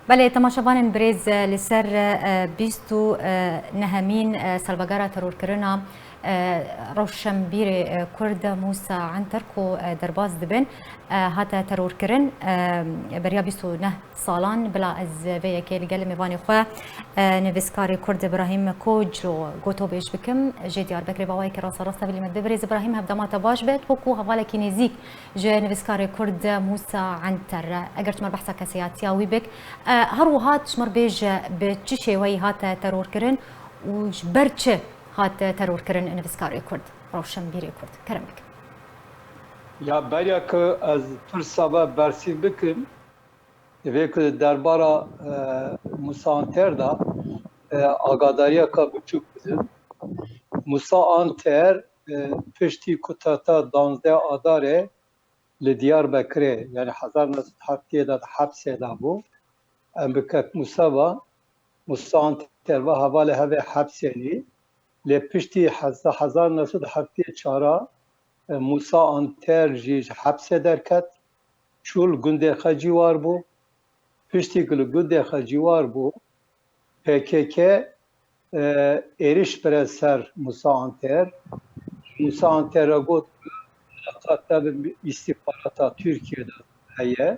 بله تماشاوان برز لسر بیستو نهمین سالبگار ترور کرنا روشنبیر کرد موسى عنتر کو درباز دبن هاتا ترور کرن بریا بیستو نه سالان بلا از وی که لگل میوانی خو نویسکاری کرد ابراهیم کوجلو گوتو بیش بکم جدیار بکری باوی که راست راست بلی مد برز ابراهیم هفدامات باش بید بکو حواله کی نزیک جه نویسکاری کرد موسى عنتر اگر تمر بحثا کسیاتی وی بک هر وهات شمر بیج به چه شوی هات ترور کرن و برچه هات ترور کرن نویسکاری کرد روشنبیری کرد کرمک یا بریا که از فرصبه برسی بکن و که درباره موسى عنتر دا آگاداری که بچوک بزن موسى عنتر پشتی کتاتا 12 آداره لدیار بکره یعنی 1970 دا حبس دا بو ام بکک موسى عنتر و حواله هوه حبسینی لپشتی 1974 موسى عنتر جیج حبس درکت چول گنده خجیوار بو پشتی گل گنده خجیوار بو PKK eriş bere ser موسى عنتر گوت hatta istihbarata Türkiye'de heye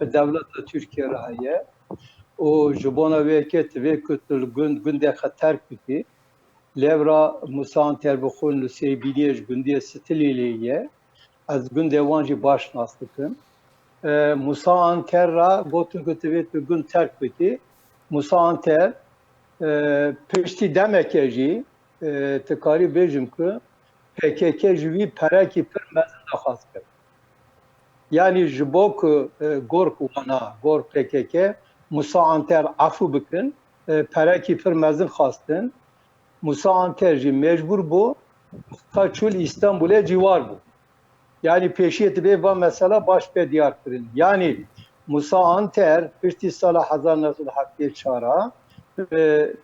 ve devlet Türkiye'de heye o jubona veket ve kutul günde hatar kuti levra موسى عنتر بخون لسیبیلیش گنده ستلیلیه از گنده وانجی باش ناستکن موسى عنتر را گوتن کتویت گند ترک kuti موسى عنتر پشتی دمکجی تکاری بیجم که PKK جوی پرکی پر مزن نخواست کرد yani jibok gork wana gor PKK موسى عنتر عفو بکن پرکی پر مزن خواستن موسى عنتر جی مجبور بو تا çul İstanbul'e civar bu yani peşiyeti be va mesela baş pe diyar kırın yani موسى عنتر pişti sala 1970 çara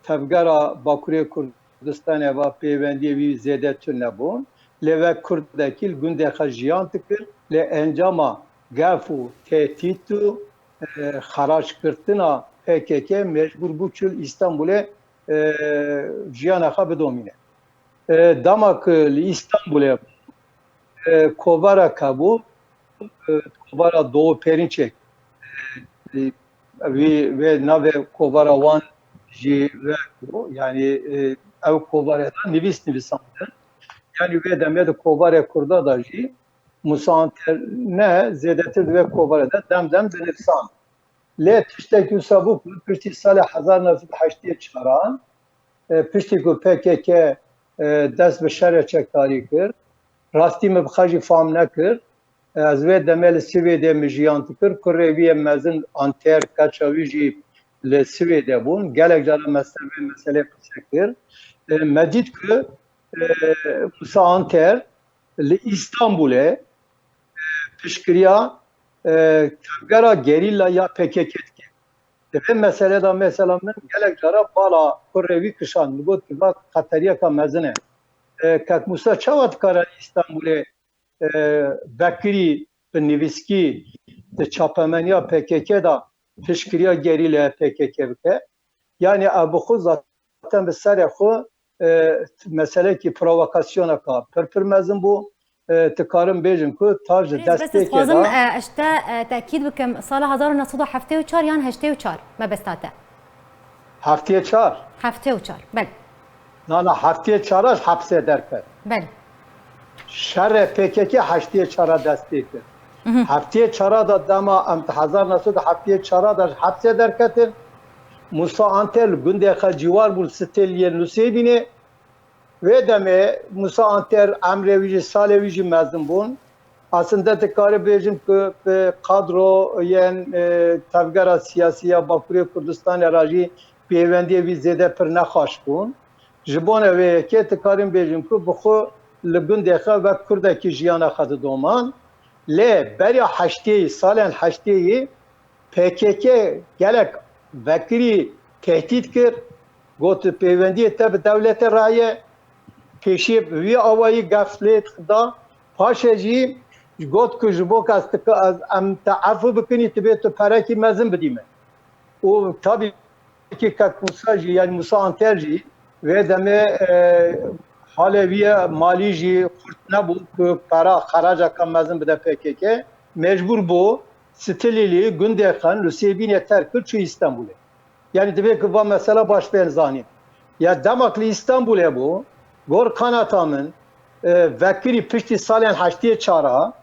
tevgara Bakuriye Kurdistan'a ve peyvendiye bir zedetün nebun leve Kurdakil günde hajiyan tıkır le encama gafu tehtitu haraç kırtına PKK mecbur bu çül İstanbul'e jiyana bedomine damak İstanbul'e Kovara kabu Kovara Doğu Perinçek ve nave Kovara Van yani ev Kovara'dan nivis amdır. Yani ve demet Kovara kurda da ji موسى عنتر ne zedetir ve Kovara'da demdem benefsan. Le tişteki sabuk pişti sale 1980 çıkaran pişti ku PKK dest be şerre çekari kir rasti me bxaji fam nekir az ve demel Sivêdê mijiyan kir kureviye mezin Anter kaçavi jî le Sivêdê bûn gelek jara mesele kir medît ki موسى عنتر li İstanbul'e pişkiriya tevgera gerilla ya PKK ve mesela men gelek jara bala kurevi kışan got ki bak Katariya ka mezine kak Musa çavat kara İstanbul'e Bekiri Niviski de çapamenya PKK da pişkiriya gerilla PKK bike yani abu xu zaten bir ser xu mesele ki provokasyona ka permezin bu تكارم بيجم كو تاج دستك بس لازم اشتا تاكيد بكم صالح 1974 يعني 84 ما بستاته هفته 4 74 بله نه هفته 4 حبس درکه بله شر PKK هفته 4 دستک هفته 4 da dama ام 1974 da حبس درکه موسى عنتر günde civar bul stelye nusebine ve deme موسى عنتر emrevici salevici mezun bun aslında tekrar bejim ki kadro yani tevgara siyasiya Bakuriye Kurdistan araji peyvendiye bir zede per nekhaş bun jibone ve ke tekrar bejim ki bu لگن دخا و کردکی جیانا خد دومان لی بریا هشتی سالن هشتی PKK gelek vekili tehdit kir got peyvendiye tabi devlete raye peşi vi avayı gaflet da paşeci got ku jbok az am taafu bikini tibe to paraki mezin bidime O tabii ki Musa yani Musa Anterci ve deme Haleviye Malici Kurtna bu para Karaca Kamazın bir de PKK mecbur bu stilili Gündekan Lüsebin yeter ki İstanbul'e. Yani demek ki bu mesela baş benzani. Ya demakli İstanbul'e bu gor kanatamın vekili pişti salen haçtiye çara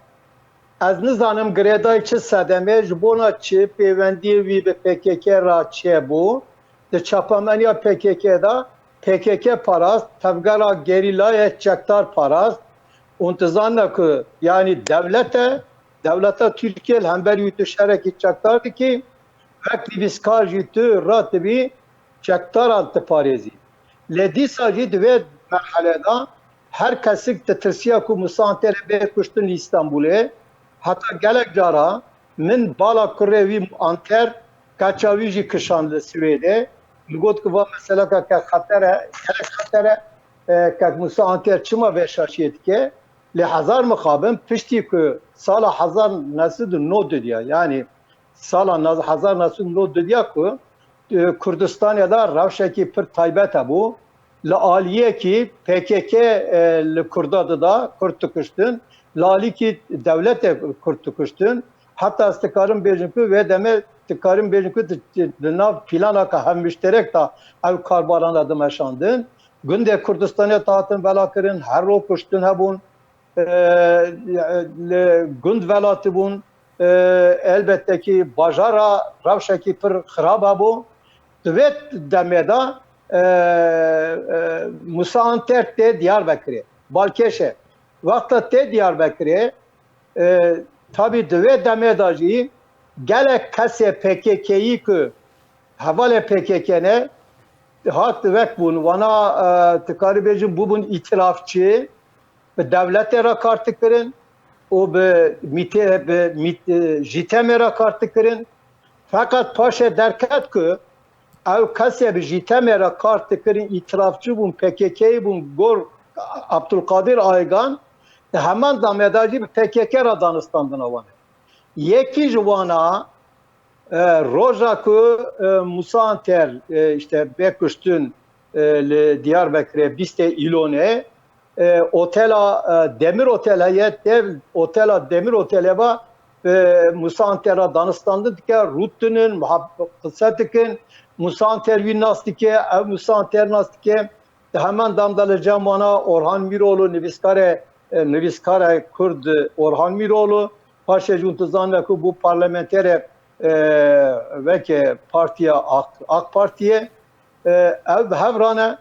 az nizanım gredayı çi sedeme jibona çi pevendi vi be PKK ra çi bu de çapamaniya PKK'da PKK parast tevgara gerilaya çaktar parast untizanla ki yani devlete Türkiye hember yütü şereki çaktardı ki vekli biskar yütü ratibi çaktar altı parezi ledi sacid ve merhaleda her kesik tetirsiya ku musantere be kuştun İstanbul'e hatta gelek cara min bala kurevi anter kaçavici kışanlı Sivede Got ki va mesela ka khatere ka Musa anter çıma ve şaşiyet ke li hazar mukabim pişti ki sala hazar nasıl no diyor yani sala hazar nasıl no diyor ki Kürdistan ya da Ravşaki pir taybet bu li aliye ki PKK li Kurdadı da Kürt tıkıştın lali ki devlet Kürt tıkıştın hatta istikarın bejinku ve deme istikarın bejinku nav plana ka hem müşterek da ev karbarana da meşandın günde Kürdistan'a taatın velakırın her ro kuştun hebun günd velatı bun elbette ki bajara Ravşaki pir xiraba bu evet demeda Musa Anter te Diyarbakır'e Balkeşe vakta te Diyarbakır'e tabi dve demedacı gelek kase PKK'yi ki havale PKK'ne hat vek bun vana tıkaribecim bu bun itirafçı ve devlete rakartı kırın o be jiteme rakartı kırın fakat paşa derket ki ev kase be jiteme rakartı kırın itirafçı bun PKK'yi bun gor Abdülkadir Aygan hemen damedacı PKK ra Danistan'dan var. Yeki juvana roja ku Musa Anter işte Bekuştun Diyarbakır'a biste ilone otela demir otela dev otela demir otele va Musa Anter'a Danistan'da dike Ruttu'nun kısatikin Musa Anter vinnastike ev Musa Anter nastike hemen damdalacağım bana Orhan Miroğlu Neviskare Kurd Orhan Miroğlu Paşa Cuntuzan ve bu parlamentere ve ki partiye AK Parti'ye ev hevrane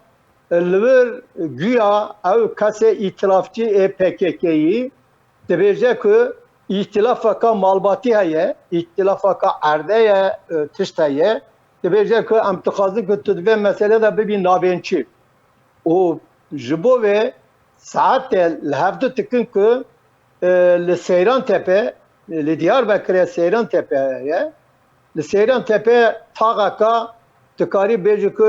lüver güya ev kase itilafçı PKK'yi debece ki ihtilafaka malbati heye ihtilafaka erdeye tişteye debece ki emtikazı kütüdve mesele de bir nabençi o jibo ve saatte lehevde tıkın ki li Seyran Tepe li Diyarbakır'a Seyran Tepe'ye li Seyran Tepe tağaka tıkari beci ki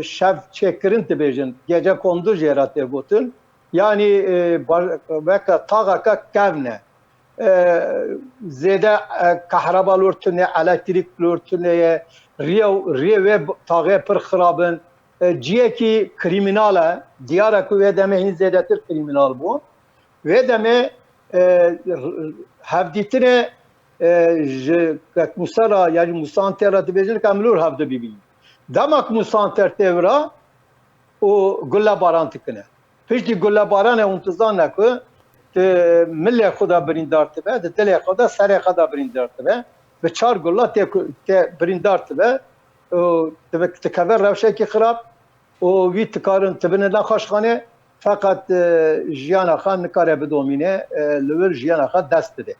şev çekirin tebecin gece kondu jeratı butun yani veka tağaka kevne zede kahraba lurtune elektrik lurtune riye ve tağı pır xirabın ciye ki kriminale Diyarbakır ve demehin zedetir kriminal bu ve deme hevditine Musara yani Musa Anter'a dibecin kamlur havde bibi. Damak Musa Anter tevra o gülle baran tıkına. Pişti gülle baran untuzan ki milli xuda birindar tibe, de dili xuda seri xuda birindar tibe ve çar gülle te birindar tibe tekaver revşeki xirab o vi tıkarın tibineden xoşxane fakat jiyana xan nikare bidomine lüver jiyana xan dest bide.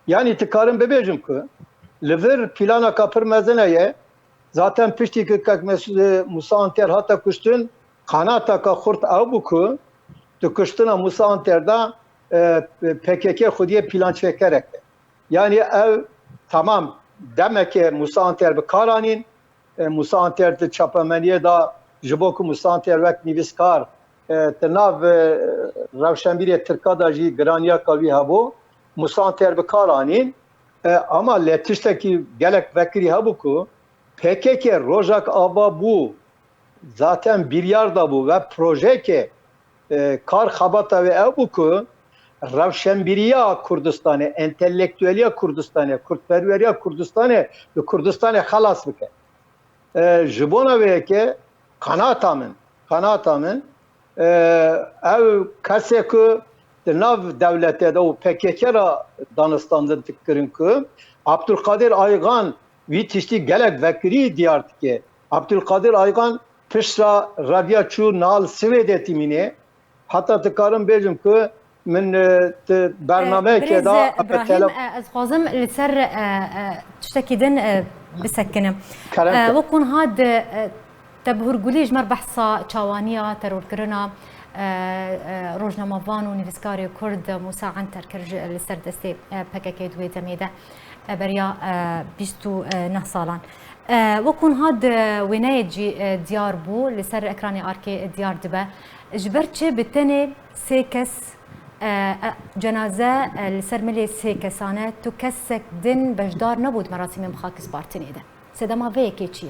Yani tıkarın bebecim ki lüver plana kapır mezeneye zaten pişti ki Musa Anter hatta kuştun kanata ka xurt abu ki kuştuna Musa Anter'da PKK xudiye plan çekerek. Yani ev tamam demek ki Musa Anter bir karanin Musa Anter'de çapameniye da jiboku Musa Anter vek niviskar tırnav Ravşenbiriye Türkada jî graniya kavi habo Musa Anter bir karanin ama letişteki gelek vekiri habu ku PKK rojak ava bu zaten bir yarda bu ve proje ki kar xabata ve ev bu ku Revşenbiriya Kurdistan'ı, entelektüeliya Kurdistan'ı, Kurtperveriya Kurdistan'ı ve Kurdistan'ı halas bike. Jibona ve ki kanatamın ev kaseku nav devlete de o PKK'ra Danistan'da tıkkırın ku Abdülkadir Aygan vitişti gelek vekiri diyart ki Abdülkadir Aygan pişra Rabia çu nal Svede timine hatta tıkarım bejim ku من برنامه که دا ابراهيم از خوازم لسر تشتكي دن بسكنم وكون هاد تبهر قولي جمر بحثا تشاوانيا ترور كرنا روجنا مافان ونفسكاري كرد موسى عنتر كرج لسر دستي بكاكي دوي تميده بريا بيستو نهصالان وكون هاد ويناية ديار بو لسر اكراني اركي ديار دبا جبرتش بالتاني سيكس جنازه لسرملي سيكسانه تو كسك دن بجدار نبود مراسم مخاكس بارتني ده سدما في كيتشي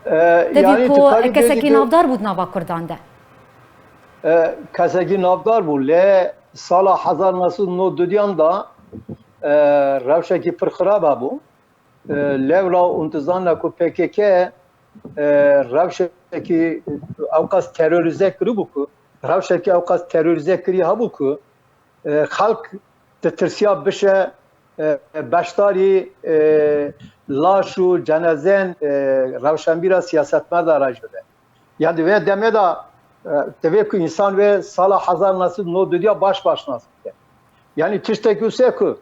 يعني كو كسكي نافدار بود نافا كردان ده كسكي نافدار بو له سال 1909 ديان دا روشكي پر خراب بو لولا انتظان کو PKK روشكي اوقاس terörize kru bu ku روشكي اوقاس terörize kri ha bu ku خلق ترسیا بشه بشتاری لاشو جنازن روشنبیرا سیاستمدار شده یعنی و دمه دا توی که انسان و سال 1909 baş başnası yani tişteküse ku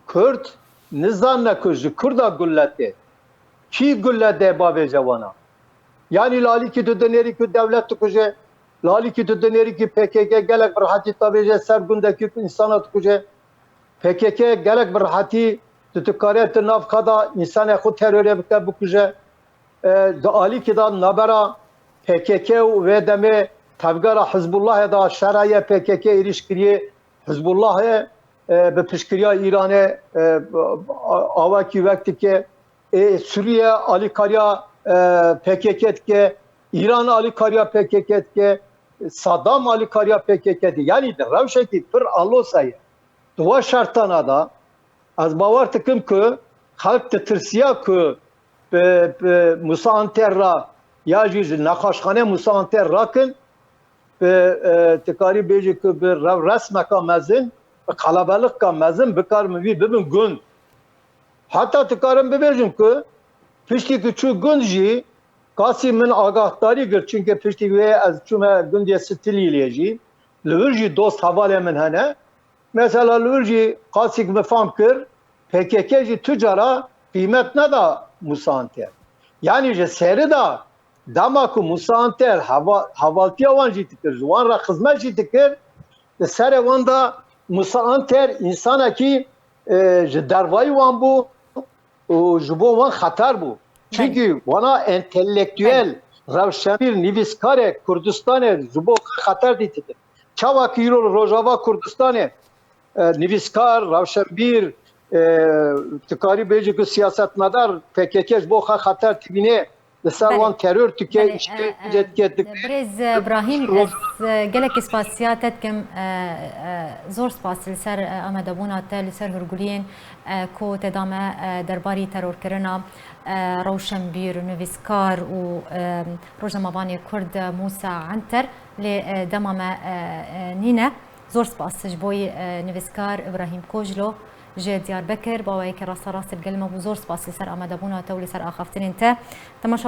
Kürt nizam ne kuju Kurda gülleti ki güllete babe cevana yani lali ki döneri ki devlet kuje Lali ki döneri ki PKK gelek birhati tabice sergundaki insanat kuje PKK gelek birhati tutukariyet nav kada insana xud teröre bike bu kuje Ali ki da nabera PKK ve deme tavgara Hizbullah da şeraya PKK ilişkili Hizbullah be pişkiriya İran'e avaki vakti ki Suriye Ali Karya PKK ke İran Ali Karya PKK ke Saddam Ali Karya PKK'di. Yani de revşeki pır allosayı. Dua şartana da az bavar tıkım ki halk tırsıya ki Musa Anterra ya jiz nakaşhane Musa Anter rakın tıkari beji ki bir resmeka mezin kalabalık ka mezin bikar mı bibin gün. Hatta tıkarım bibejim ki pişti ki şu gün ji Kasi min agahtari gir çünkü pişti ve az çume gündiye stiliyeci. Lürji dost havale min hane. Mesela lürji kasik mefam kir PKK'ci tücara kıymet ne da Musa Anter. Yani je seri da damaku Musa Anter havaltiya van jitikir. Van ra hizmet jitikir. Seri van da Musa Anter insana ki dervayı van bu jibo van hatar bu. Çünkü bana entelektüel Revşenbir Niviskare Kurdistan'e zubo hatar ditidir. Çavak Yiro Rojava Kurdistan'e Niviskar Revşenbir tıkari beycik siyasetmedar PKK bu hatar tibine لسروان terör tüke işkence بريز ابراهيم قالك سباسياتكم زور سباس لسر امدبونا لسر هرغولين كو تدامه درباري ترور كرنا روشنبير نوفيسكار و روجنامافاني كرد موسى عنتر لدمامه نينا زور سباس جبوي نوفيسكار ابراهيم كوجلو جي ديار بكر باوي كراسه راس القلمه وزور سباس لسر امدبونا تو لسر اخافتين انت تماشا